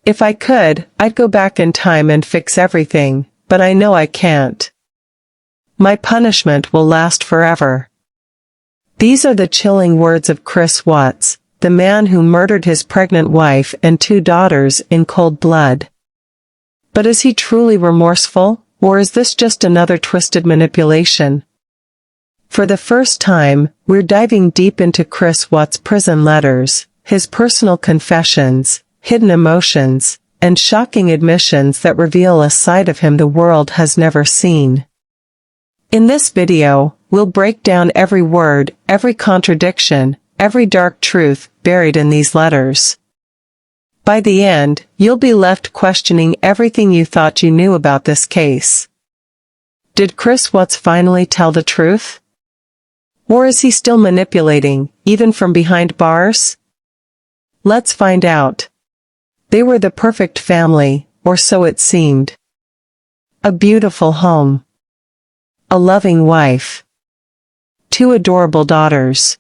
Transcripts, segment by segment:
If I could, I'd go back in time and fix everything, but I know I can't. My punishment will last forever. These are the chilling words of Chris Watts, the man who murdered his pregnant wife and 2 daughters in cold blood. But is he truly remorseful, or is this just another twisted manipulation? For the first time, we're diving deep into Chris Watts' prison letters, his personal confessions, hidden emotions, and shocking admissions that reveal a side of him the world has never seen. In this video, we'll break down every word, every contradiction, every dark truth buried in these letters. By the end, you'll be left questioning everything you thought you knew about this case. Did Chris Watts finally tell the truth? Or is he still manipulating, even from behind bars? Let's find out. They were the perfect family, or so it seemed. A beautiful home. A loving wife. 2 adorable daughters.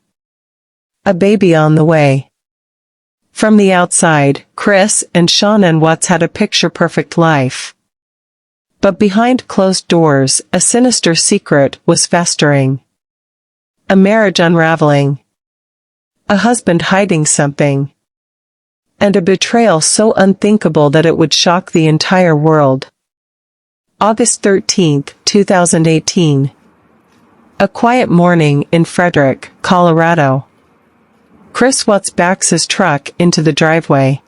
A baby on the way. From the outside, Chris and Shanann Watts had a picture-perfect life. But behind closed doors, a sinister secret was festering. A marriage unraveling. A husband hiding something. And a betrayal so unthinkable that it would shock the entire world. August 13, 2018. A quiet morning in Frederick, Colorado. Chris Watts backs his truck into the driveway.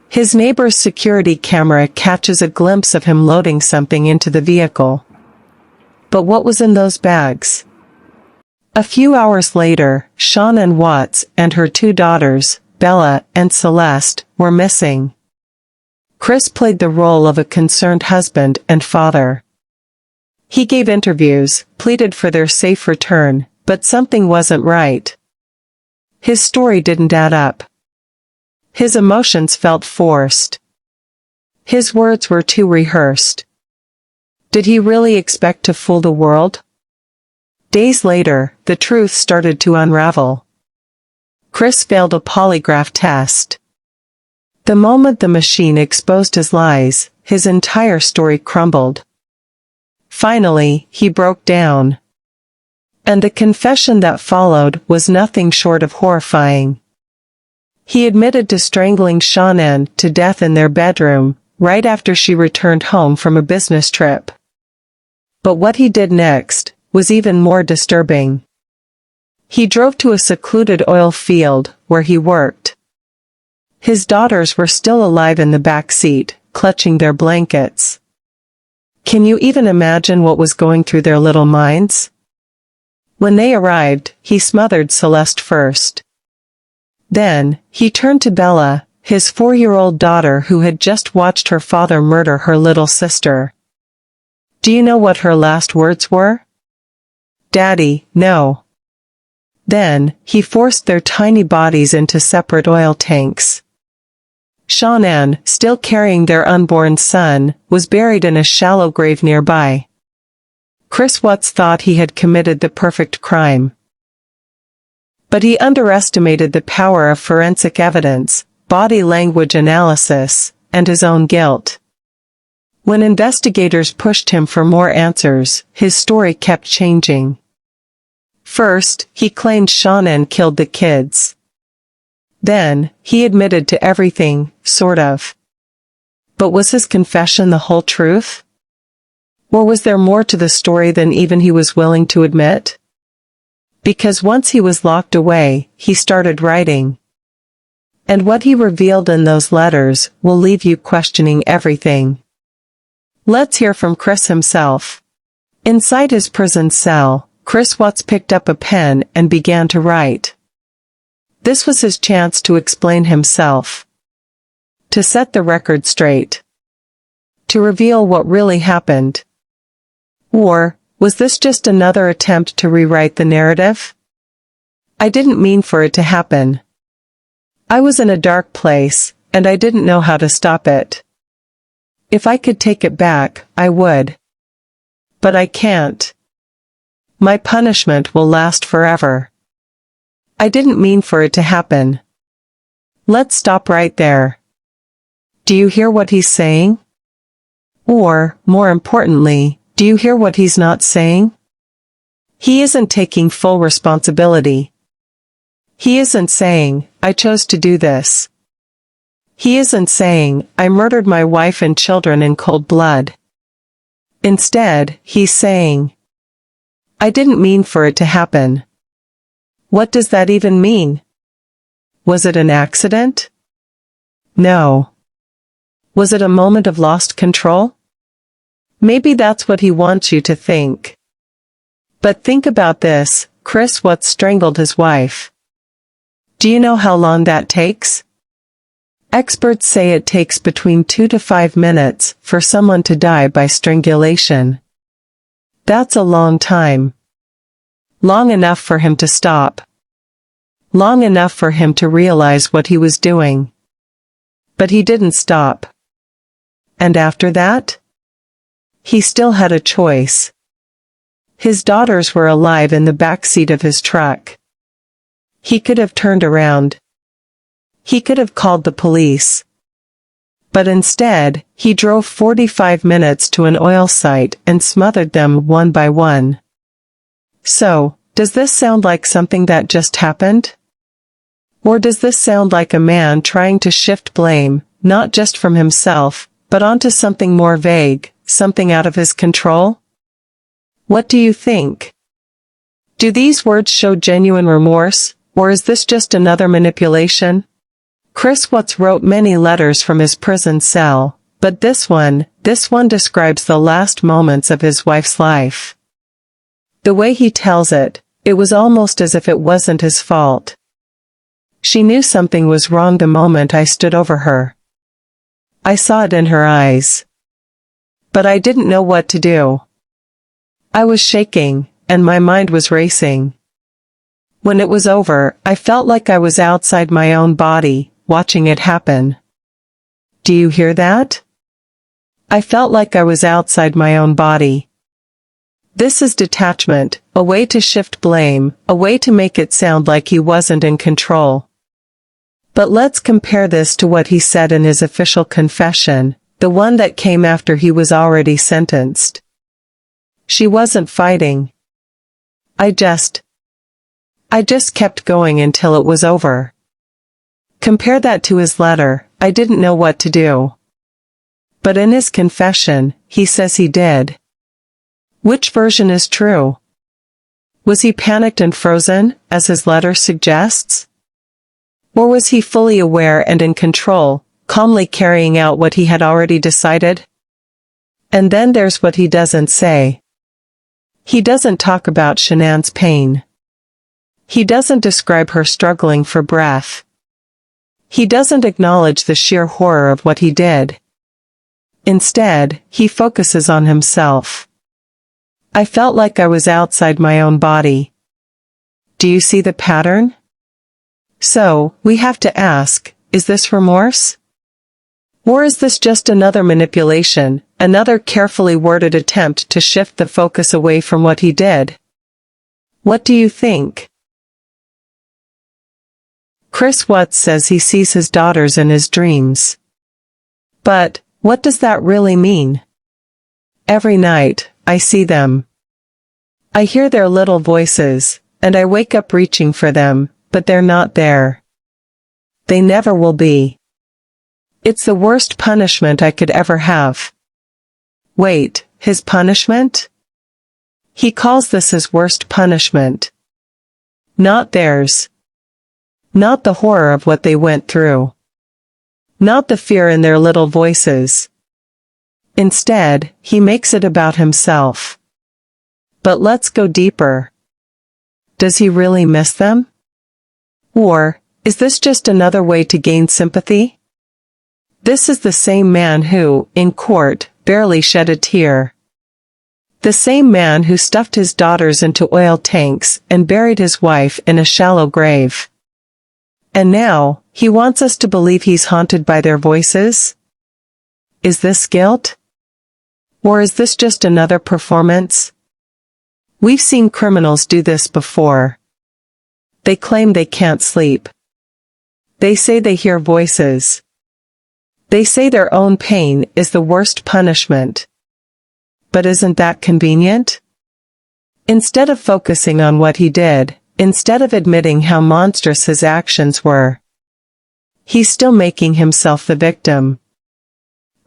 His neighbor's security camera catches a glimpse of him loading something into the vehicle. But what was in those bags? A few hours later, Shanann Watts and her 2 daughters, Bella and Celeste, were missing. Chris played the role of a concerned husband and father. He gave interviews, pleaded for their safe return, but something wasn't right. His story didn't add up. His emotions felt forced. His words were too rehearsed. Did he really expect to fool the world? Days later, the truth started to unravel. Chris failed a polygraph test. The moment the machine exposed his lies, his entire story crumbled. Finally, he broke down. And the confession that followed was nothing short of horrifying. He admitted to strangling Shanann to death in their bedroom, right after she returned home from a business trip. But what he did next was even more disturbing. He drove to a secluded oil field, where he worked. His daughters were still alive in the back seat, clutching their blankets. Can you even imagine what was going through their little minds? When they arrived, he smothered Celeste first. Then, he turned to Bella, his 4-year-old daughter who had just watched her father murder her little sister. Do you know what her last words were? "Daddy, no." Then, he forced their tiny bodies into separate oil tanks. Shanann, still carrying their unborn son, was buried in a shallow grave nearby. Chris Watts thought he had committed the perfect crime. But he underestimated the power of forensic evidence, body language analysis, and his own guilt. When investigators pushed him for more answers, his story kept changing. First, he claimed Shanann killed the kids. Then, he admitted to everything, sort of. But was his confession the whole truth? Or was there more to the story than even he was willing to admit? Because once he was locked away, he started writing. And what he revealed in those letters will leave you questioning everything. Let's hear from Chris himself. Inside his prison cell, Chris Watts picked up a pen and began to write. This was his chance to explain himself. To set the record straight. To reveal what really happened. Or, was this just another attempt to rewrite the narrative? I didn't mean for it to happen. I was in a dark place, and I didn't know how to stop it. If I could take it back, I would. But I can't. My punishment will last forever. I didn't mean for it to happen. Let's stop right there. Do you hear what he's saying? Or, more importantly, do you hear what he's not saying? He isn't taking full responsibility. He isn't saying, I chose to do this. He isn't saying, I murdered my wife and children in cold blood. Instead, he's saying, I didn't mean for it to happen. What does that even mean? Was it an accident? No. Was it a moment of lost control? Maybe that's what he wants you to think. But think about this, Chris Watts strangled his wife. Do you know how long that takes? Experts say it takes between 2 to 5 minutes for someone to die by strangulation. That's a long time. Long enough for him to stop. Long enough for him to realize what he was doing. But he didn't stop. And after that? He still had a choice. His daughters were alive in the back seat of his truck. He could have turned around. He could have called the police. But instead, he drove 45 minutes to an oil site and smothered them one by one. So, does this sound like something that just happened? Or does this sound like a man trying to shift blame, not just from himself, but onto something more vague, something out of his control? What do you think? Do these words show genuine remorse, or is this just another manipulation? Chris Watts wrote many letters from his prison cell, but this one describes the last moments of his wife's life. The way he tells it, it was almost as if it wasn't his fault. She knew something was wrong the moment I stood over her. I saw it in her eyes. But I didn't know what to do. I was shaking, and my mind was racing. When it was over, I felt like I was outside my own body, watching it happen. Do you hear that? I felt like I was outside my own body. This is detachment, a way to shift blame, a way to make it sound like he wasn't in control. But let's compare this to what he said in his official confession, the one that came after he was already sentenced. She wasn't fighting. I just kept going until it was over. Compare that to his letter, I didn't know what to do. But in his confession, he says he did. Which version is true? Was he panicked and frozen, as his letter suggests? Or was he fully aware and in control, calmly carrying out what he had already decided? And then there's what he doesn't say. He doesn't talk about Shanann's pain. He doesn't describe her struggling for breath. He doesn't acknowledge the sheer horror of what he did. Instead, he focuses on himself. I felt like I was outside my own body. Do you see the pattern? So, we have to ask, is this remorse? Or is this just another manipulation, another carefully worded attempt to shift the focus away from what he did? What do you think? Chris Watts says he sees his daughters in his dreams. But, what does that really mean? Every night, I see them. I hear their little voices, and I wake up reaching for them, but they're not there. They never will be. It's the worst punishment I could ever have. Wait, his punishment? He calls this his worst punishment. Not theirs. Not the horror of what they went through. Not the fear in their little voices. Instead, he makes it about himself. But let's go deeper. Does he really miss them? Or, is this just another way to gain sympathy? This is the same man who, in court, barely shed a tear. The same man who stuffed his daughters into oil tanks and buried his wife in a shallow grave. And now, he wants us to believe he's haunted by their voices? Is this guilt? Or is this just another performance? We've seen criminals do this before. They claim they can't sleep. They say they hear voices. They say their own pain is the worst punishment. But isn't that convenient? Instead of focusing on what he did, instead of admitting how monstrous his actions were, he's still making himself the victim.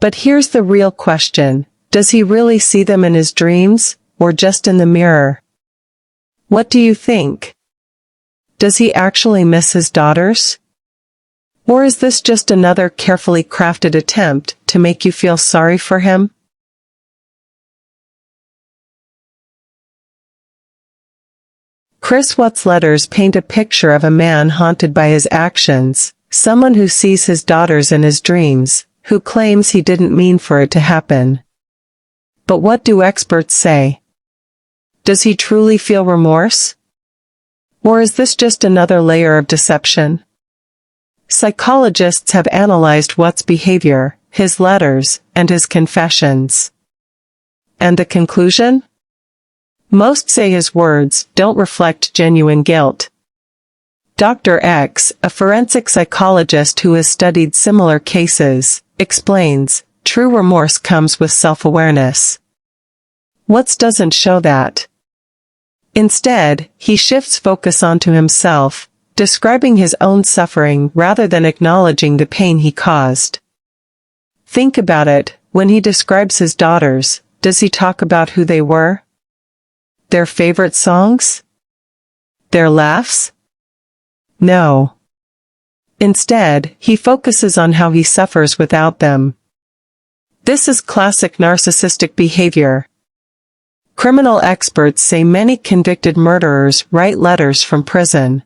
But here's the real question: does he really see them in his dreams, or just in the mirror? What do you think? Does he actually miss his daughters? Or is this just another carefully crafted attempt to make you feel sorry for him? Chris Watts' letters paint a picture of a man haunted by his actions, someone who sees his daughters in his dreams, who claims he didn't mean for it to happen. But what do experts say? Does he truly feel remorse? Or is this just another layer of deception? Psychologists have analyzed Watts' behavior, his letters, and his confessions. And the conclusion? Most say his words don't reflect genuine guilt. Dr. X, a forensic psychologist who has studied similar cases, explains, true remorse comes with self-awareness. Watts doesn't show that. Instead, he shifts focus onto himself, describing his own suffering rather than acknowledging the pain he caused. Think about it: when he describes his daughters, does he talk about who they were? Their favorite songs? Their laughs? No. Instead, he focuses on how he suffers without them. This is classic narcissistic behavior. Criminal experts say many convicted murderers write letters from prison.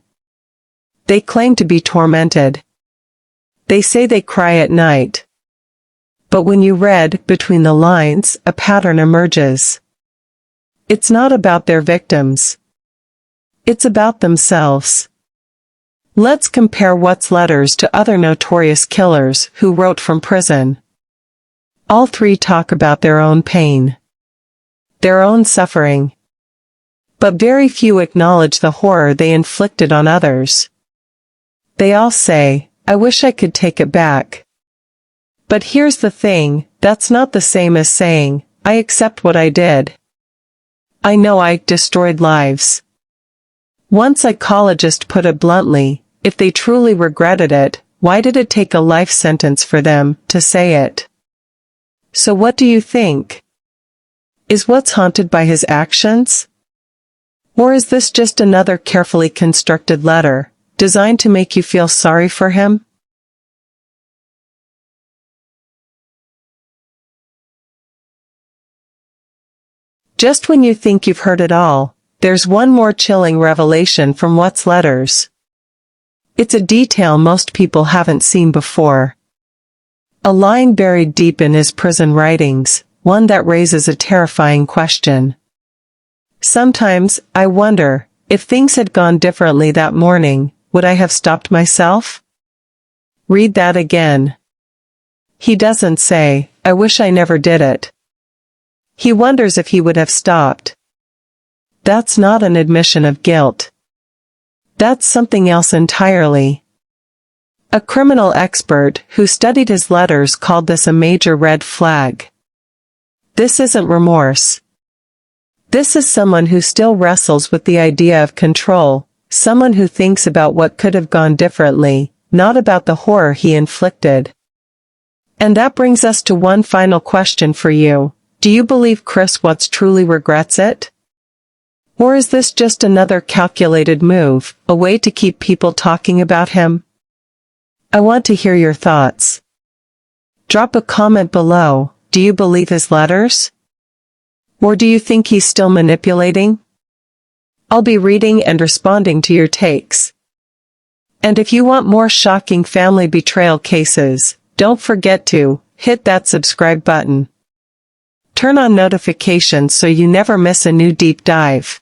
They claim to be tormented. They say they cry at night. But when you read between the lines, a pattern emerges. It's not about their victims. It's about themselves. Let's compare Watts' letters to other notorious killers who wrote from prison. All three talk about their own pain, their own suffering. But very few acknowledge the horror they inflicted on others. They all say, "I wish I could take it back." But here's the thing: that's not the same as saying, "I accept what I did. I know I destroyed lives." One psychologist put it bluntly: if they truly regretted it, why did it take a life sentence for them to say it? So what do you think? Is Watts haunted by his actions? Or is this just another carefully constructed letter, designed to make you feel sorry for him? Just when you think you've heard it all, there's one more chilling revelation from Watts' letters. It's a detail most people haven't seen before. A line buried deep in his prison writings, one that raises a terrifying question. Sometimes, I wonder, if things had gone differently that morning, would I have stopped myself? Read that again. He doesn't say, "I wish I never did it." He wonders if he would have stopped. That's not an admission of guilt. That's something else entirely. A criminal expert who studied his letters called this a major red flag. This isn't remorse. This is someone who still wrestles with the idea of control, someone who thinks about what could have gone differently, not about the horror he inflicted. And that brings us to one final question for you. Do you believe Chris Watts truly regrets it? Or is this just another calculated move, a way to keep people talking about him? I want to hear your thoughts. Drop a comment below. Do you believe his letters? Or do you think he's still manipulating? I'll be reading and responding to your takes. And if you want more shocking family betrayal cases, don't forget to hit that subscribe button. Turn on notifications so you never miss a new deep dive.